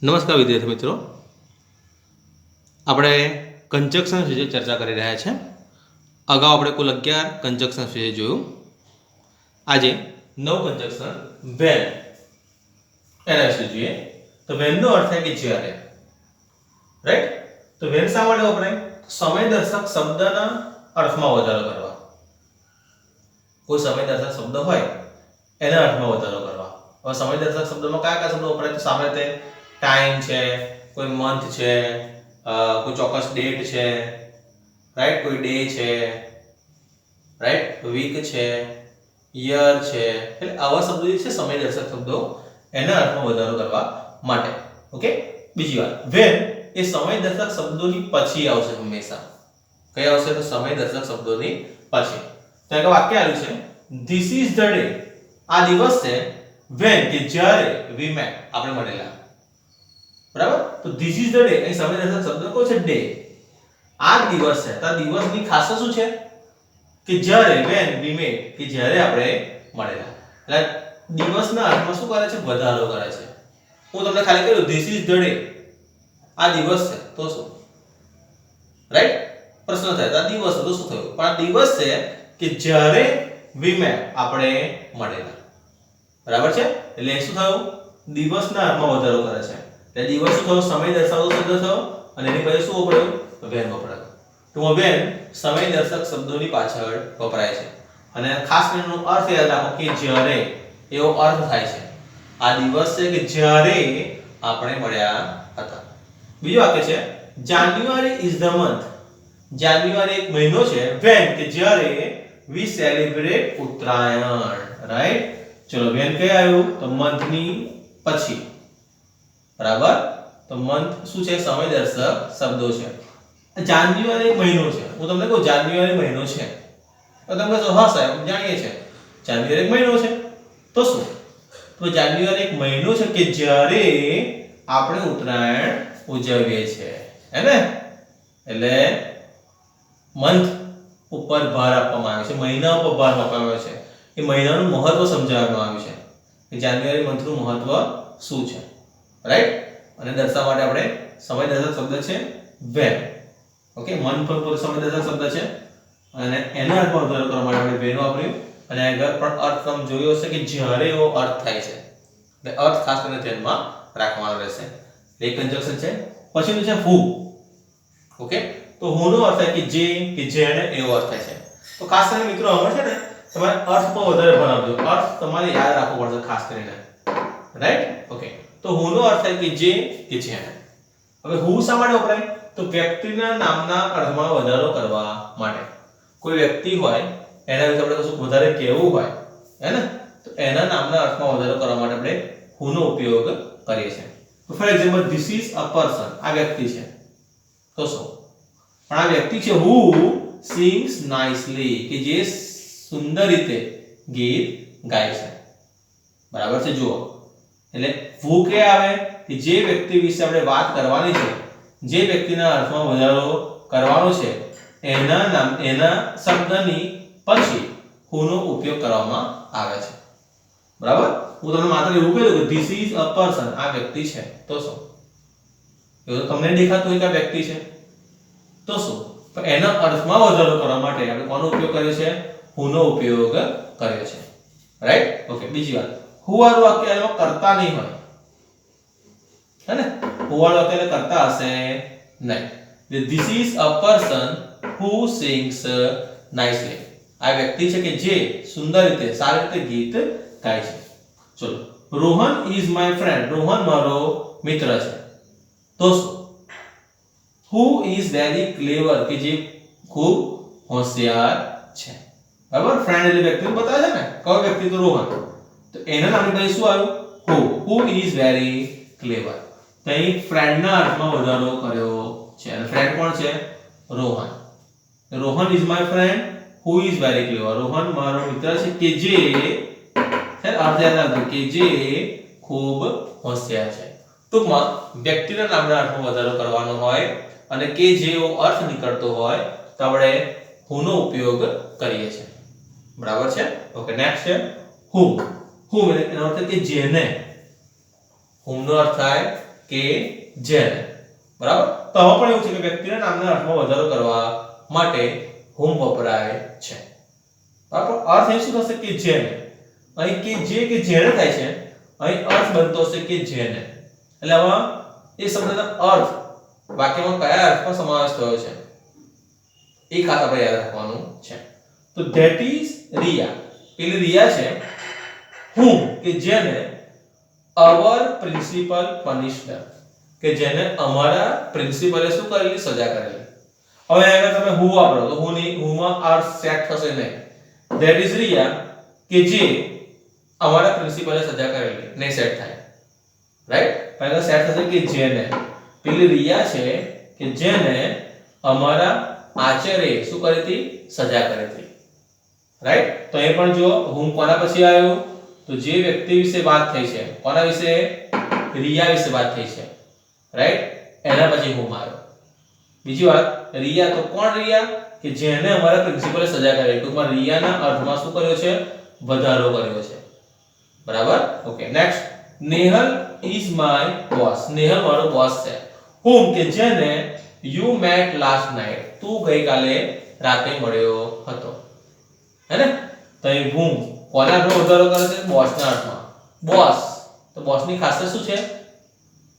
નમસ્કાર વિદ્યાર્થી મિત્રો, આપણે કંજક્શન વિશે ચર્ચા કરી રહ્યા છે. અગાઉ આપણે કુલ 11 કંજક્શન વિશે જોયું. આજે નવ કંજક્શન વેન એના વિશે જોઈએ. તો વેન નો અર્થ થાય કે જ્યારે, રાઈટ? તો વેન શા માટે વપરાય? સમય દર્શક શબ્દના અર્થમાં વધારો કરવા. કોઈ સમય દર્શક શબ્દ હોય એના અર્થમાં વધારો કરવા. હવે સમય દર્શક શબ્દમાં કયા કયા શબ્દો વપરાય? તો સામાન્ય રીતે ટાઈમ છે, કોઈ મંથ છે, કોઈ ચોક્કસ ડેટ છે, રાઈટ? કોઈ ડે છે, રાઈટ? વીક છે, યર છે. એટલે આવા શબ્દો જે છે સમય દર્શક શબ્દો, એના અર્થમાં વધારો કરવા માટે. ઓકે? બીજી વાત, વેન એ સમય દર્શક શબ્દોની પછી આવશે હંમેશા. કઈ આવશે? તો સમય દર્શક શબ્દોની પછી. તો એક વાક્ય આવ્યું છે, ધીસ ઇઝ ધ ડે. આ દિવસ છે વેન કે જ્યારે વી મેટ, આપણે મળેલા. બરાબર? તો ધીસ ઇઝ ધ ડે, અહીં સમય દર્શક શબ્દ કયો છે? ડે. આ દિવસ છે. તો આ દિવસની ખાસિયત શું છે? કે જ્યારે વેન વી મેટ, કે જ્યારે આપણે મળેલા. એટલે દિવસના અર્થમાં શું કરે છે? વધારો કરે છે. હું તમને ખાલી કહ્યું ધીસ ઇઝ ધ ડે, આ દિવસ છે, તો શું? રાઈટ? પ્રશ્ન થાય તો આ દિવસ છે તો શું થયું? પણ આ દિવસ છે કે જ્યારે વી મેટ, આપણે મળેલા. બરાબર છે? એટલે શું થયું? દિવસના અર્થમાં વધારો કરે છે. એટલે દિવસ શું થયો? સમય દર્શાવતો શબ્દ થયો, અને એની પછી શું વપરાયું? વેન વપરાયું. તો વેન સમય દર્શક શબ્દોની પાછળ વપરાય છે. અને ખાસ કરીને અર્થ યાદ રાખો કે જ્યારે, એવો અર્થ થાય છે. આ દિવસ છે કે જ્યારે આપણે મળ્યા હતા. બીજો વાક્ય છે, જાન્યુઆરી ઇઝ ધ મંથ. જાન્યુઆરી એક મહિનો છે, વેન કે જ્યારે વી સેલિબ્રેટ ઉત્તરાયણ. રાઈટ? ચલો, વેન કઈ આવ્યું? તો મંથ ની પછી. બરાબર? તો મંથ શું છે? સમય દર્શક શબ્દો છે. જાન્યુઆરી મહિનો છે. હું તમને કહું જાન્યુઆરી મહિનો છે, તો તમે કહો હા સાહેબ જાણીએ છે જાન્યુઆરી મહિનો છે, તો શું? તો જાન્યુઆરી એક મહિનો છે કે જ્યારે આપણે ઉત્તરાયણ ઉજવીએ છીએ, હે ને? એટલે મંથ ઉપર ભાર આપવામાં આવે છે, મહિના ઉપર ભાર આપવામાં આવે છે. એ મહિનાનું મહત્વ સમજાવવામાં આવ્યું છે કે જાન્યુઆરી મંથનું મહત્વ શું છે. રાઈટ? અને દર્શાવવા માટે આપણે સમય દર્શક શબ્દ છે વેન. ઓકે? મંથ પર સમય દર્શક શબ્દ છે, અને એના અર્થમાં વધારો કરવા માટે આપણે વેન વાપર્યું. અને આગળ પણ અર્થ તમે જોયો હશે કે જ્યારે એવો અર્થ થાય છે. એટલે અર્થ ખાસ કરીને ધ્યાનમાં રાખવાનો રહેશે. એક કંજક્શન છે. પછીનું છે હુ. ઓકે? તો હુ નો અર્થ થાય કે જે, કે જેને, એવો અર્થ થાય છે. તો ખાસ કરીને મિત્રો હવે છે ને તમારે અર્થ પર વધારે ભણ આપજો. અર્થ તમારે યાદ રાખવો પડશે ખાસ કરીને. રાઈટ? ઓકે. તો હુ નો અર્થ થાય કે જે, કે જેને. હવે હુ શા માટે વપરાય? તો વ્યક્તિના નામના અર્થમાં વધારો કરવા માટે. કોઈ વ્યક્તિ હોય, એના વિશે આપણે કશું વધારે કહેવું હોય, હે ને? તો એના નામના અર્થમાં વધારો કરવા માટે આપણે હુ નો ઉપયોગ કરીએ છીએ. For example, this is a person. આ વ્યક્તિ છે, તો શું? પણ આ વ્યક્તિ છે હુ સિંગ્સ નાઇસલી, કે જે સુંદર રીતે ગીત ગાય છે. બરાબર છે? જુઓ, એટલે હુ કે આવે કે જે વ્યક્તિ વિશે આપણે વાત કરવાની છે, જે વ્યક્તિના અર્થમાં વધારો કરવાનો છે, એના નામ, એના શબ્દની પછી હુ નો ઉપયોગ કરવામાં આવે છે. બરાબર? હું તમને માત્ર એવું કહ્યું કે ધીસ ઇઝ અ પર્સન, આ વ્યક્તિ છે, તો શું? એવું તમને દેખાતું હોય કે આ વ્યક્તિ છે, તો શું? પણ એના અર્થમાં વધારો કરવા માટે આપણે કોનો ઉપયોગ કર્યો છે? હુ નો ઉપયોગ કર્યો છે. રાઈટ? ઓકે. બીજી વાત, હુ વાળું વાક્ય એમાં કરતા નહીં હોય, હે ને? હુ વાળું વાક્ય એટલે કરતા હશે નહીં. This is a person who sings nicely. આ વ્યક્તિ છે કે જે સુંદર રીતે, સારી રીતે ગીત ગાય છે. ચલો, Rohan is my friend. Rohan મારો મિત્ર છે, તો શું? હુ ઇઝ વેરી ક્લેવર, કે જે ખૂબ હોશિયાર છે. બરાબર? ફ્રેન્ડ એટલે વ્યક્તિને બતાવે છે ને, કયો વ્યક્તિ? તો રોહન. તો એના નામની પછી શું આવ્યું? Who. Who is very clever. તો અહીં ફ્રેન્ડના અર્થમાં વધારો કર્યો છે. અને ફ્રેન્ડ કોણ છે? Rohan. Rohan is my friend who is very ક્લેવર. રોહન મારો મિત્ર છે કે જે, અર્થ યાદ રાખજો, કે જે ખૂબ હોશિયાર છે. ટૂંકમાં વ્યક્તિના નામના અર્થમાં વધારો કરવાનો હોય અને કે જેવો અર્થ નીકળતો હોય તો આપણે હુ નો ઉપયોગ કરીએ છીએ. બરાબર છે? ઓકે. નેક્સ્ટ છે whom. whom એટલે એનો અર્થ કે જેને. whom નો અર્થ થાય કે જેને. બરાબર? તો હવે પણ એવું છે કે વ્યક્તિના નામના અર્થમાં વધારો કરવા માટે whom વપરાય છે. બરાબર? અર્થ એ શું થશે કે જેને. અહીં કે જે કે જેને થાય છે, અહીં અર્થ બનતો હશે કે જેને. એટલે આમાં એ શબ્દનો અર્થ વાક્યમાં કયા અર્થમાં સમાવેશ થયો છે એ ખાસ આપણે યાદ રાખવાનું છે. તો ધેટ ઇઝ રિયા. પેલી રિયા છે whom કે જેને our principal punished કે જેને અમારા પ્રિન્સિપલે શું કરેલી સજા કરેલી. હવે આગળ તમે who વાપરો તો who માં અર્થ સેટ થશે નહીં. ધેટ ઇઝ રિયા કે જે અમારા પ્રિન્સિપલે સજા કરેલી નહીં સેટ થાય. રાઈટ? પહેલા સેટ થશે કે જેને. પેલી રિયા છે કે જેને અમારા આચાર્ય શું કરી હતી? સજા કરી હતી. રાઈટ? તો એ પણ જો whom કોના પછી આવ્યો? તો જે વ્યક્તિ વિશે વાત થઈ છે, કોના વિશે? રિયા વિશે વાત થઈ છે. રાઈટ? એના પછી whom આવ્યો. બીજી વાત, રિયા તો કોણ રિયા? કે જેને અમારા પ્રિન્સિપલે સજા કરી. ટૂંકમાં રિયાના અર્થમાં શું કર્યો છે? વધારો કર્યો છે. બરાબર? Okay. Next, Nehal is my boss. Nehal મારો બોસ છે. whom કે જેને you met last night. તું ગઈકાલે રાતે મળ્યો હતો. હે ને? તો એ whom કોના અર્થમાં વધારો કરે છે? બોસના અર્થમાં. બોસ તો બોસની ખાસિયત શું છે?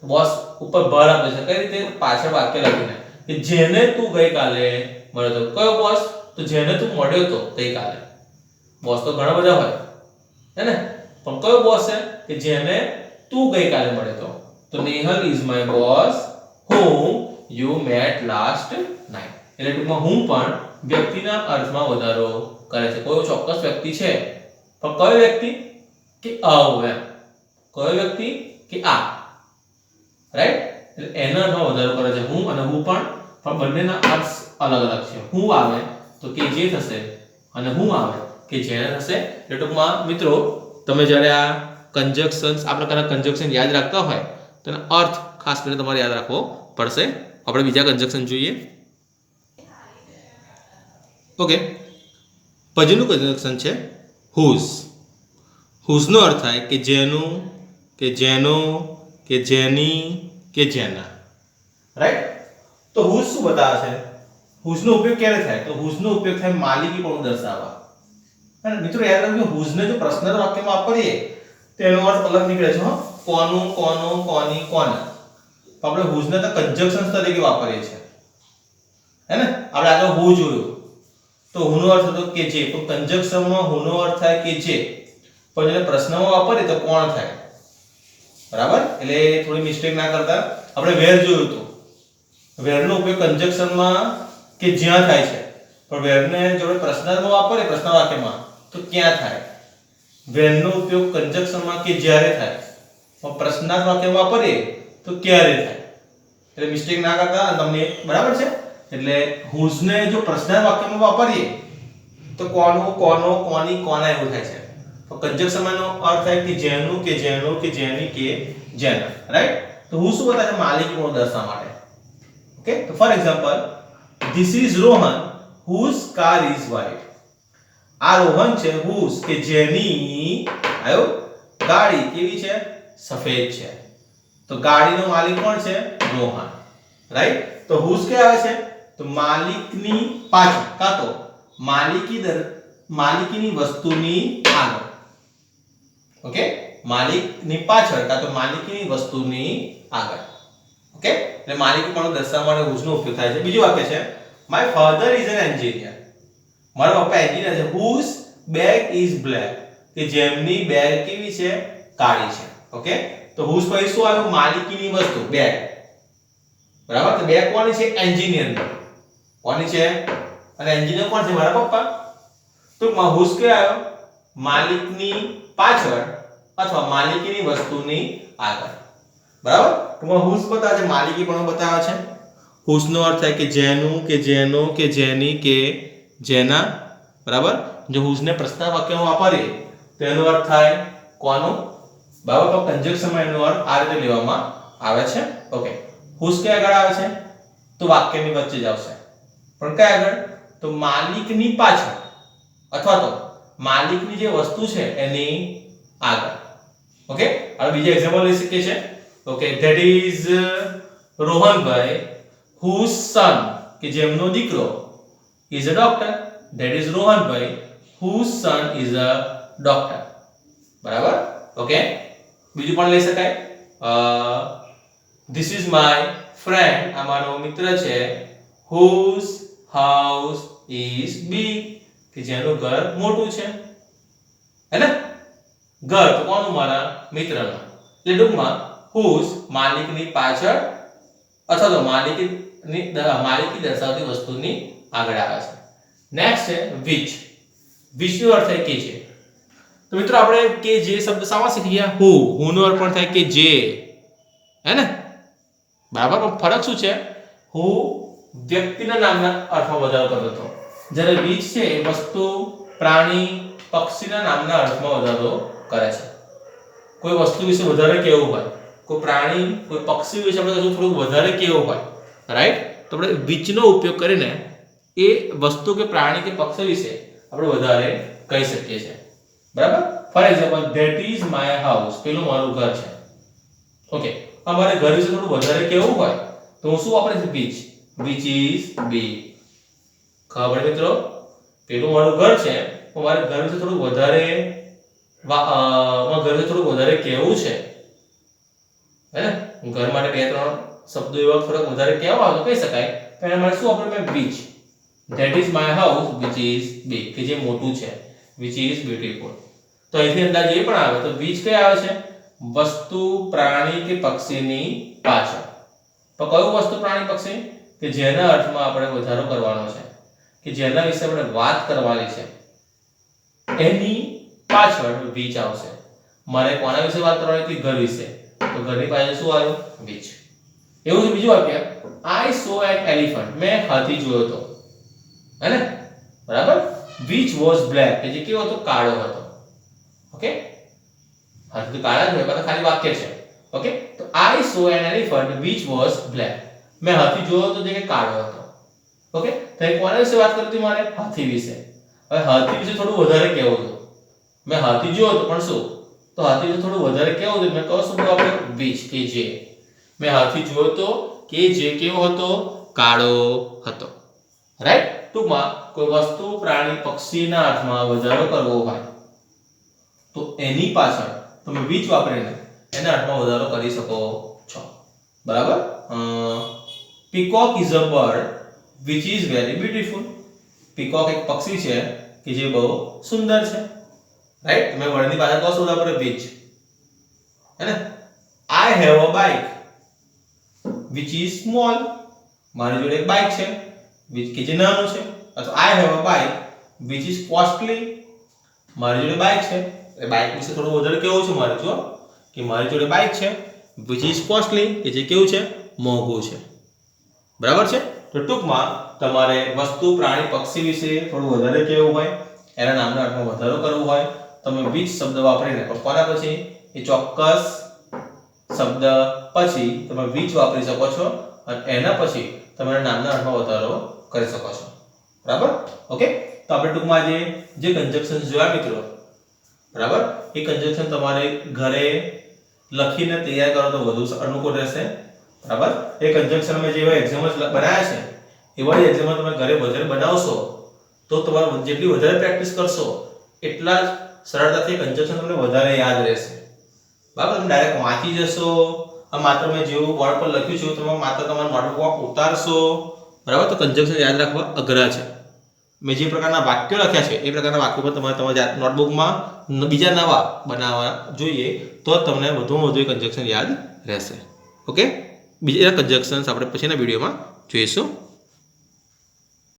તો બોસ ઉપર ભાર આપે છે. કઈ રીતે? પાછળ વાક્ય લખીને કે જેને તું ગઈકાલે મળ્યો હતો. કયો બોસ? તો જેને તું મળ્યો હતો ગઈકાલે. બોસ તો ઘણા બધા હોય, હે ને? પણ કયો બોસ છે કે જેને તું ગઈકાલે મળ્યો હતો? તો Nehal is my boss whom you met last night. એટલે ટૂંકમાં whom પણ વ્યક્તિના અર્થમાં વધારો કરે છે. કોઈ ચોક્કસ વ્યક્તિ છે, પણ કયો વ્યક્તિ? કે આવો એમ. કયો વ્યક્તિ? કે આ. રાઈટ? એટલે એના અર્થમાં વધારો કરે છે whom અને who પણ બંનેના અર્થ અલગ અલગ છે. who આવે તો કે જે થશે અને whom આવે કે જેને થશે. એટલે ટૂંકમાં મિત્રો તમે જ્યારે આ કંજક્શન્સ આ પ્રકારના કંજક્શન યાદ રાખતા હોય તો એનો અર્થ ખાસ કરીને તમારે યાદ રાખવો પડશે. આપણે બીજા કંજક્શન જોઈએ. ઓકે. પછીનું કંજક્શન છે whose. whose નો અર્થ થાય કે જેનું, કે જેનો, કે જેની, કે જેના. રાઈટ? તો whose શું બતાવે છે? whose નો ઉપયોગ ક્યારે થાય? તો whose નો ઉપયોગ થાય માલિકીપણું દર્શાવવા. અને મિત્રો યાદ રાખજો, whose ને જો પ્રશ્નના વાક્યમાં વાપરીએ તો એનો અર્થ અલગ નીકળે છે. કોનું, કોનો, કોની, કોના. તો આપણે whose ને તો કંજક્શન્સ તરીકે વાપરીએ છીએ, હે ને? આપણે આગળ who જોયું તો who નો અર્થ હતો કે જે. તો કંજક્શનમાં who નો અર્થ થાય કે જે, પણ જ્યારે પ્રશ્નમાં વાપરીએ તો કોણ થાય. બરાબર? એટલે થોડી મિસ્ટેક ના કરતા. આપણે where જોયું હતું. where નો ઉપયોગ કંજક્શનમાં કે જ્યાં થાય છે, પણ where ને જોડે પ્રશ્નાર્થમાં વાપરીએ પ્રશ્ન વાક્યમાં તો ક્યાં થાય. where નો ઉપયોગ કંજક્શનમાં કે જ્યારે થાય, પણ પ્રશ્નાર્થ વાક્યમાં વાપરીએ તો ક્યારે થાય. એટલે મિસ્ટેક ના કરતા. તમને બરાબર છે? એટલે whose ને જો પ્રશ્નાર્થ વાક્યમાં વાપરીએ તો કોનું, કોનો, કોની, કોના એવું થાય છે. તો કંજક્શનમાં નો અર્થ થાય કે જેનું, કે જેનો, કે જેની, કે જેના. રાઈટ? તો who શું બતાવે છે? માલિકીપણું દર્શાવવા માટે. ઓકે. તો for example, this is Rohan whose car is white. આ રોહન છે whose કે જેની આયો ગાડી કેવી છે? સફેદ છે. તો ગાડીનો માલિક કોણ છે? રોહન. રાઈટ? તો whose કે આવે છે? તો માલિકની પાછળ કાં તો માલિકીની વસ્તુની આગળ. ઓકે? માલિકની પાછળ કાં તો માલિકીની વસ્તુની આગળ. ઓકે? એટલે માલિકીપણું દર્શાવવા માટે whose નો ઉપયોગ થાય છે. બીજું વાક્ય છે my father is an engineer. મારા પપ્પા એન્જિનિયર છે. whose bag is black. કે જેમની બેગ કેવી છે? કાળી છે. ઓકે? તો whose પછી શું આવ્યું? માલિકીની વસ્તુ બેગ. બરાબર? તો બેગ કોની છે? એન્જિનિયરની. કોની છે? અને એન્જિનિયર કોણ છે? મારા પપ્પા. તો whose કે આવ્યો? માલિકની પાછળ અથવા માલિકીની વસ્તુની આગળ. બરાબર? તો whose બતાવે છે માલિકીપણું બતાવે છે. whose નો અર્થ થાય કે જેનું, કે જેનો, કે જેની, કે જેના. બરાબર? જો whose ને પ્રશ્ન વાક્યમાં વાપરીએ તો એનો અર્થ થાય કોનું. બરાબર? તો કંજક્શનમાં એનો અર્થ આ રીતે લેવામાં આવે છે. ઓકે. whose કે આગળ આવે છે? તો વાક્યની વચ્ચે જ આવશે. પણ કયા આગળ? તો માલિકની પાછળ અથવા તો માલિકની જે વસ્તુ છે એની આગળ. ઓકે? હવે બીજા એક્ઝામ્પલ લઈ શકીએ છીએ. Okay that is Rohanbhai whose son કે જેમનો દીકરો is a doctor. That is Rohanbhai whose son is a doctor. બરાબર ઓકે બીજું પણ લઈ શકાય this is my friend આ મારો મિત્ર છે whose house is big કે જેનું ઘર મોટું છે હે ને ઘર તો કોનું મારા મિત્રનું એટલે ટૂંકમાં whose માલિકની પાછળ અથવા તો માલિકી દર્શાવતી વસ્તુની આગળ આવે છે નેક્સ્ટ છે which નો અર્થ થાય કે છે તો મિત્રો આપણે કે જે શબ્દ સામા શીખી ગયા who નો અર્થ પણ થાય કે જે હે ને બરાબર પણ ફરક શું છે who વ્યક્તિના નામના અર્થમાં વધારો કરતો હતો જ્યારે which છે એ વસ્તુ પ્રાણી પક્ષીના નામના અર્થમાં વધારો કરે છે કોઈ વસ્તુ વિશે વધારે કહેવું હોય કોઈ પ્રાણી કોઈ પક્ષી વિશે આપણે થોડું વધારે કહેવું હોય રાઈટ તો આપણે which નો ઉપયોગ કરીને એ વસ્તુ કે પ્રાણી કે પક્ષી વિશે આપણે વધારે કહી શકીએ છીએ બરાબર for example that is my house પેલું મારું ઘર છે ઓકે અમારે ઘર વિશે થોડું વધારે કહેવું હોય તો હું શું વાપરીશ which is big ખબર મિત્રો પેલું મારું ઘર છે તો મારે ઘર વિશે થોડું વધારે ઘર વિશે થોડું વધારે કહેવું છે હે ને ઘર માટે બે ત્રણ શબ્દો એવા થોડા વધારે કહેવા હોય તો કહી શકાય તો એના માટે શું વાપરું which that is my house which is big કે જે મોટું છે which is beautiful તો અહીંથી અંદાજ એ પણ આવે તો which કઈ આવે છે વસ્તુ પ્રાણી કે પક્ષીની પાછળ તો કયું વસ્તુ પ્રાણી પક્ષી કે જેના અર્થમાં આપણે વધારો કરવાનો છે કે જેના વિશે આપણે વાત કરવાની છે એની પાછળ which આવશે મારે કોના વિશે વાત કરવાની હતી ઘર વિશે તો ઘરની પાછળ શું આવ્યું which એવું છે બીજું વાક્ય I saw an elephant મેં હાથી જોયો હતો હે ને બરાબર which was black કે જે કેવો હતો કાળો હતો ઓકે હાથી તો કાળા જ હોય પણ ખાલી વાક્ય છે ઓકે તો I saw an elephant which was black મેં હાથી જોયો હતો જે કે કાળો હતો ઓકે તો એ કોના વિશે વાત કરી હતી મારે હાથી વિશે હવે હાથી વિશે થોડું વધારે કહેવું હતું મેં હાથી જોયો હતો પણ શું તો હાથી વિશે થોડું વધારે કહેવું હતું મેં કહું શું આપણે which કે જે મેં હાથી જોયો હતો કે જે કેવો હતો કાળો હતો રાઈટ ટૂંકમાં કોઈ વસ્તુ પ્રાણી પક્ષીના અર્થમાં વધારો કરવો હોય તો એની પાછળ તમે which વાપરીને એના અર્થમાં વધારો કરી શકો છો બરાબર peacock is a bird which is very beautiful peacock એક પક્ષી છે કે જે બહુ સુંદર છે રાઈટ તમે વર્ડની પાછળ કહો છો બરાબર which હે ને I have a bike which is small મારી જોડે એક બાઇક છે which કે જે નાનું છે અથવા I have a bike which is costly મારી જોડે બાઇક છે એ બાઇક વિશે થોડું વધારે કેવું છે મારે જો કે મારી જોડે બાઇક છે which is costly કે જે કેવું છે મોંઘું છે બરાબર છે તો ટૂંકમાં તમારે વસ્તુ પ્રાણી પક્ષી વિશે થોડું વધારે કહેવું હોય એના નામના અર્થમાં વધારો કરવો હોય તમે which શબ્દ વાપરીને કોના પછી એ ચોક્કસ શબ્દ પછી તમે which વાપરી શકો છો અને એના પછી તમે નામના અર્થમાં વધારો કરી શકો છો બરાબર ઓકે તો આપણે ટૂંકમાં જે કન્જક્શન જોયા મિત્રો બરાબર એ કન્જક્શન તમારે ઘરે લખીને તૈયાર કરો તો વધુ અનુકૂળ રહેશે બરાબર એ કન્જક્શન અમે જેવા એક્ઝામ્પલ્સ બનાવ્યા છે એવા જ એક્ઝામ્પલ તમે ઘરે વધારે બનાવશો તો તમારે જેટલી વધારે પ્રેક્ટિસ કરશો એટલા જ સરળતાથી કન્જક્શન તમને વધારે યાદ રહેશે બરાબર તમે ડાયરેક્ટ વાંચી જશો આ માત્ર મેં જેવું બોર્ડ પર લખ્યું છે તમે માત્ર તમારા નોટબુકમાં ઉતારશો બરાબર તો કન્જક્શન યાદ રાખવા અઘરા છે મેં જે પ્રકારના વાક્યો લખ્યા છે એ પ્રકારના વાક્યો પર તમારે તમારા નોટબુકમાં બીજા નવા બનાવવા જોઈએ તો તમને વધુમાં વધુ કન્જક્શન યાદ રહેશે ઓકે બીજા કન્જક્શન્સ આપણે પછીના વિડીયોમાં જોઈશું